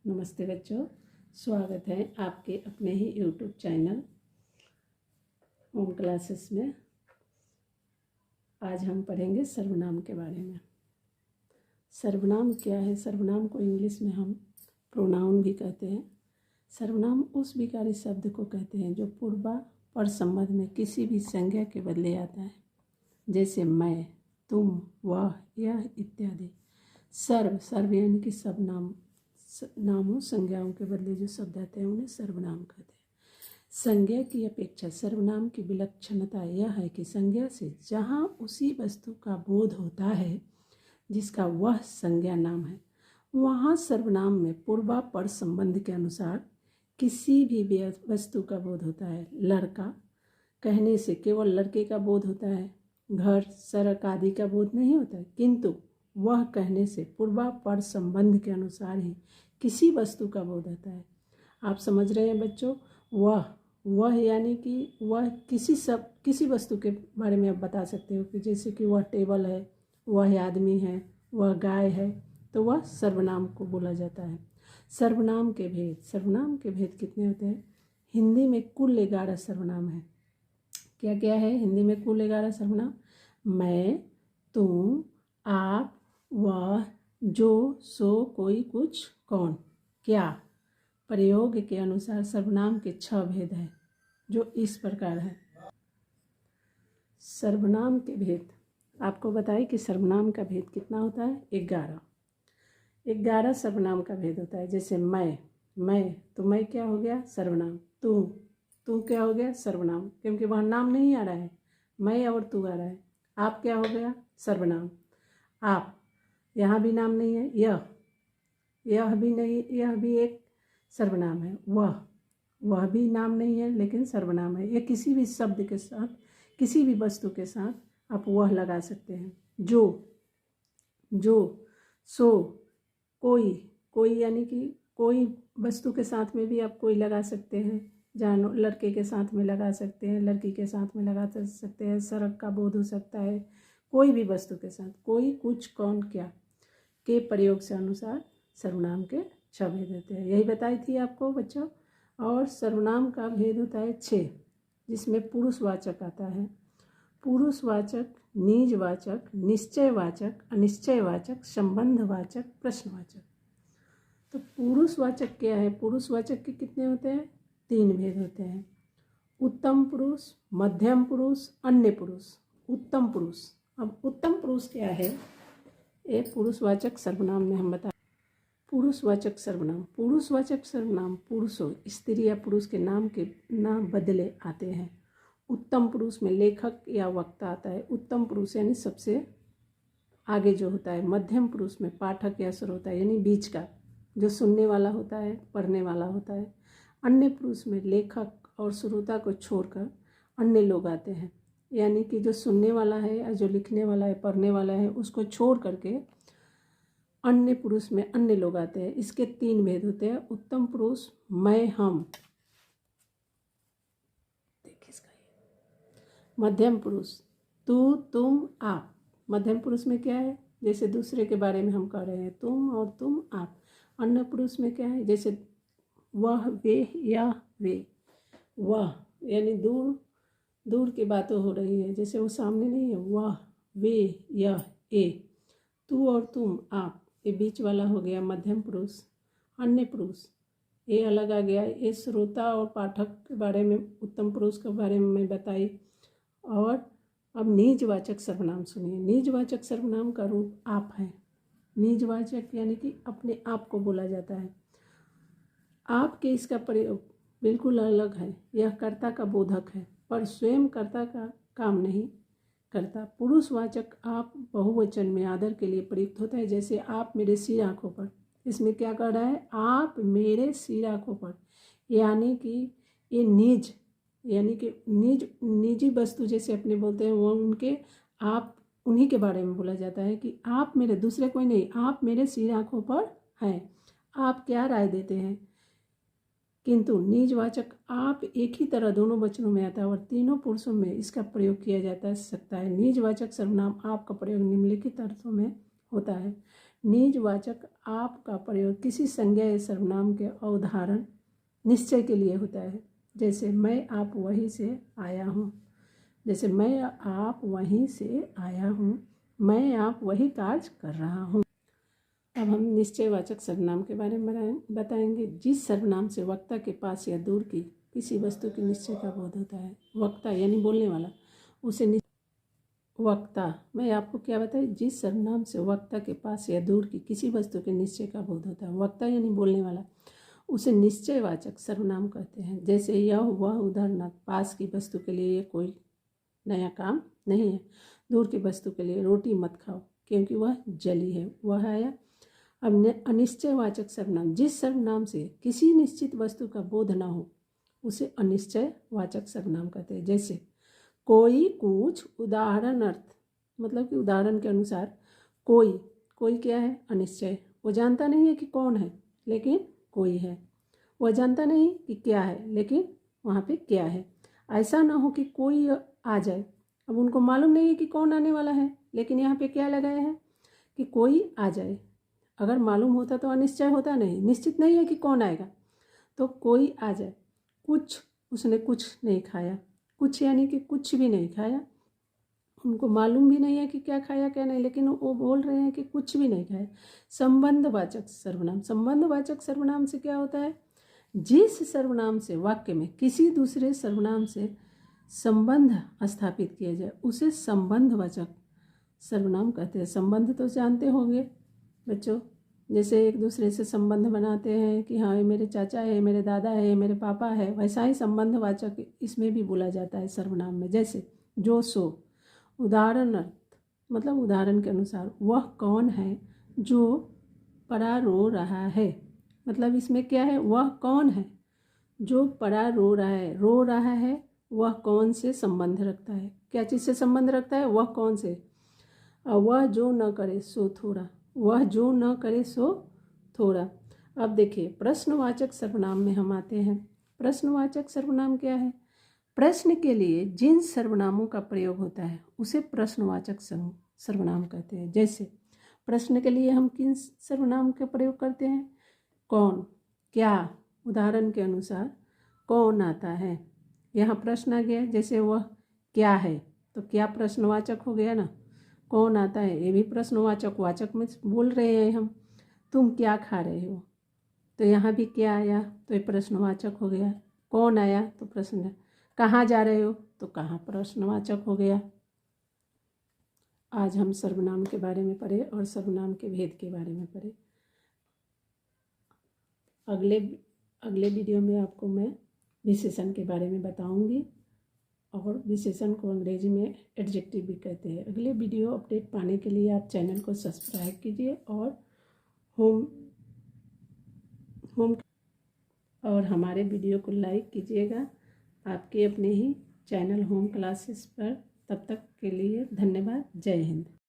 नमस्ते बच्चों, स्वागत है आपके अपने ही यूट्यूब चैनल होम क्लासेस में। आज हम पढ़ेंगे सर्वनाम के बारे में। सर्वनाम क्या है? सर्वनाम को इंग्लिश में हम प्रोनाउन भी कहते हैं। सर्वनाम उस विकारी शब्द को कहते हैं जो पूर्वा पर संबंध में किसी भी संज्ञा के बदले आता है, जैसे मैं, तुम, वह, यह इत्यादि। सर्व यानी कि सब नामों संज्ञाओं के बदले जो शब्द आते हैं उन्हें सर्वनाम कहते हैं। संज्ञा की अपेक्षा सर्वनाम की विलक्षणता यह है कि संज्ञा से जहाँ उसी वस्तु का बोध होता है जिसका वह संज्ञा नाम है, वहाँ सर्वनाम में पूर्वापर संबंध के अनुसार किसी भी वस्तु का बोध होता है। लड़का कहने से केवल लड़के का बोध होता है, घर, सड़क आदि का बोध नहीं होता है, किंतु वह कहने से पूर्वापर संबंध के अनुसार ही किसी वस्तु का बोध होता है। आप समझ रहे हैं बच्चों? वह यानी कि वह किसी वस्तु के बारे में आप बता सकते हो कि जैसे कि वह टेबल है, वह आदमी है, वह गाय है, तो वह सर्वनाम को बोला जाता है। सर्वनाम के भेद कितने होते हैं? हिंदी में कुल 11 सर्वनाम है। क्या क्या है हिंदी में? कुल 11 सर्वनाम। मैं, तुम, आप, वह, जो, सो, कोई, कुछ, कौन, क्या। प्रयोग के अनुसार सर्वनाम के 6 भेद हैं जो इस प्रकार है। सर्वनाम के भेद आपको बताइए कि सर्वनाम का भेद कितना होता है? 11 सर्वनाम का भेद होता है। जैसे मैं तो मैं क्या हो गया? सर्वनाम। तू क्या हो गया? सर्वनाम, क्योंकि वहाँ नाम नहीं आ रहा है, मैं और तू आ रहा है। आप क्या हो गया? सर्वनाम। आप, यहाँ भी नाम नहीं है। यह भी नहीं, यह भी एक सर्वनाम है। वह भी नाम नहीं है लेकिन सर्वनाम है। ये किसी भी शब्द के साथ, किसी भी वस्तु के साथ आप वह लगा सकते हैं। जो, सो, कोई यानी कि कोई वस्तु के साथ में भी आप कोई लगा सकते हैं। जानो, लड़के के साथ में लगा सकते हैं, लड़की के साथ में लगा सकते हैं, सड़क का बोध हो सकता है। कोई भी वस्तु के साथ कोई, कुछ, कौन, क्या के प्रयोग से अनुसार सर्वनाम के 6 भेद होते हैं। यही बताई थी आपको बच्चों। और सर्वनाम का भेद होता है 6, जिसमें पुरुषवाचक आता है। पुरुषवाचक, निजवाचक, निश्चयवाचक, अनिश्चयवाचक, संबंधवाचक, प्रश्नवाचक। तो पुरुषवाचक क्या है? पुरुषवाचक के कितने होते हैं? 3 भेद होते हैं। उत्तम पुरुष, मध्यम पुरुष, अन्य पुरुष। उत्तम पुरुष। अब उत्तम पुरुष क्या है? ये पुरुषवाचक सर्वनाम में हम बता। पुरुषवाचक सर्वनाम पुरुषों, स्त्री या पुरुष के नाम बदले आते हैं। उत्तम पुरुष में लेखक या वक्ता आता है। उत्तम पुरुष यानी सबसे आगे जो होता है। मध्यम पुरुष में पाठक या श्रोता यानी बीच का, जो सुनने वाला होता है, पढ़ने वाला होता है। अन्य पुरुष में लेखक और श्रोता को छोड़कर अन्य लोग आते हैं, यानी कि जो सुनने वाला है या जो लिखने वाला है, पढ़ने वाला है, उसको छोड़ करके अन्य पुरुष में अन्य लोग आते हैं। इसके 3 भेद होते हैं। उत्तम पुरुष मैं, हम। देखिए इसका ये। मध्यम पुरुष तू, तुम, आप। मध्यम पुरुष में क्या है? जैसे दूसरे के बारे में हम कह रहे हैं, तुम और तुम, आप। अन्य पुरुष में क्या है? जैसे वह, वे, या वे। वह यानी दूर की बातें हो रही है, जैसे वो सामने नहीं है। वह, वे, यह, ए। तू और तुम, आप, ये बीच वाला हो गया मध्यम पुरुष। अन्य पुरुष ये अलग आ गया। ये श्रोता और पाठक के बारे में उत्तम पुरुष के बारे में मैं बताई। और अब निजवाचक सर्वनाम सुनिए। निजवाचक सर्वनाम का रूप आप है। निजवाचक यानी कि अपने आप को बोला जाता है। आप के इसका प्रयोग बिल्कुल अलग है। यह कर्ता का बोधक है पर स्वयं कर्ता का काम नहीं करता। पुरुषवाचक आप बहुवचन में आदर के लिए प्रयुक्त होता है। जैसे आप मेरे सिर आँखों पर। इसमें क्या कर रहा है? आप मेरे सिर आँखों पर, यानी कि ये निज, यानी कि निजी वस्तु जैसे अपने बोलते हैं, वो उनके, आप उन्हीं के बारे में बोला जाता है कि आप मेरे, दूसरे कोई नहीं, आप मेरे सिर आँखों पर हैं। आप क्या राय देते हैं? किंतु निजवाचक आप एक ही तरह दोनों वचनों में आता है और तीनों पुरुषों में इसका प्रयोग किया जाता सकता है। निजवाचक सर्वनाम आप का प्रयोग निम्नलिखित अर्थों में होता है। निजवाचक आप का प्रयोग किसी संज्ञा या सर्वनाम के अवधारण निश्चय के लिए होता है। जैसे मैं आप वहीं से आया हूँ, जैसे मैं आप वहीं से आया हूँ, मैं आप वही कार्य कर रहा हूँ। अब हम निश्चयवाचक सर्वनाम के बारे में बताएंगे। जिस सर्वनाम से वक्ता के पास या दूर की किसी वस्तु के निश्चय का बोध होता है। वक्ता यानी बोलने वाला, उसे वक्ता, मैं आपको क्या बताई, जिस सर्वनाम से वक्ता के पास या दूर की किसी वस्तु के निश्चय का बोध होता है, वक्ता यानी बोलने वाला, उसे निश्चयवाचक सर्वनाम कहते हैं। जैसे यह वह उदाहरणार्थ पास की वस्तु के लिए ये कोई नया काम नहीं है। दूर की वस्तु के लिए रोटी मत खाओ क्योंकि वह जली है, वह आया। अब अनिश्चयवाचक सर्वनाम, जिस सर्वनाम से किसी निश्चित वस्तु का बोध न हो उसे अनिश्चयवाचक सर्वनाम कहते हैं। जैसे कोई, कुछ, उदाहरण अर्थ, मतलब कि उदाहरण के अनुसार कोई, कोई क्या है, अनिश्चय, वो जानता नहीं है कि कौन है लेकिन कोई है। वह जानता नहीं कि क्या है लेकिन वहाँ पे क्या है। ऐसा ना हो कि कोई आ जाए, अब उनको मालूम नहीं है कि कौन आने वाला है लेकिन यहाँ पे क्या लगाया है कि कोई आ जाए। अगर मालूम होता तो अनिश्चय होता, नहीं, निश्चित नहीं है कि कौन आएगा, तो कोई आ जाए। कुछ, उसने कुछ नहीं खाया, कुछ यानी कि कुछ भी नहीं खाया, उनको मालूम भी नहीं है कि क्या खाया क्या नहीं, लेकिन वो बोल रहे हैं कि कुछ भी नहीं खाया। संबंधवाचक सर्वनाम, संबंधवाचक सर्वनाम से क्या होता है, जिस सर्वनाम से वाक्य में किसी दूसरे सर्वनाम से संबंध स्थापित किया जाए उसे संबंधवाचक सर्वनाम कहते हैं। संबंध तो जानते होंगे बच्चों, जैसे एक दूसरे से संबंध बनाते हैं कि हाँ ये मेरे चाचा है, मेरे दादा है, मेरे पापा है, वैसा ही संबंधवाचक इसमें भी बोला जाता है सर्वनाम में। जैसे जो सो, उदाहरण अर्थ, मतलब उदाहरण के अनुसार, वह कौन है जो पड़ा रो रहा है, मतलब इसमें क्या है, वह कौन है जो पड़ा रो रहा है। रो रहा है वह कौन से संबंध रखता है, क्या चीज़ से संबंध रखता है, वह कौन से। वह जो न करे सो थोड़ा, वह जो न करे सो थोड़ा। अब देखिए प्रश्नवाचक सर्वनाम में हम आते हैं। प्रश्नवाचक सर्वनाम क्या है, प्रश्न के लिए जिन सर्वनामों का प्रयोग होता है उसे प्रश्नवाचक सर्वनाम कहते हैं। जैसे प्रश्न के लिए हम किन सर्वनाम का प्रयोग करते हैं, कौन, क्या, उदाहरण के अनुसार कौन आता है, यहाँ प्रश्न आ गया। जैसे वह क्या है तो क्या प्रश्नवाचक हो गया ना, कौन आता है ये भी प्रश्नवाचक, वाचक में बोल रहे हैं हम। तुम क्या खा रहे हो तो यहाँ भी क्या आया तो ये प्रश्नवाचक हो गया। कौन आया तो प्रश्न, कहाँ जा रहे हो तो कहाँ प्रश्नवाचक हो गया। आज हम सर्वनाम के बारे में पढ़े और सर्वनाम के भेद के बारे में पढ़े। अगले वीडियो में आपको मैं विशेषण के बारे में बताऊंगी और विशेषण को अंग्रेजी में एडजेक्टिव भी कहते हैं। अगले वीडियो अपडेट पाने के लिए आप चैनल को सब्सक्राइब कीजिए और हमारे वीडियो को लाइक कीजिएगा आपके अपने ही चैनल होम क्लासेस पर। तब तक के लिए धन्यवाद। जय हिंद।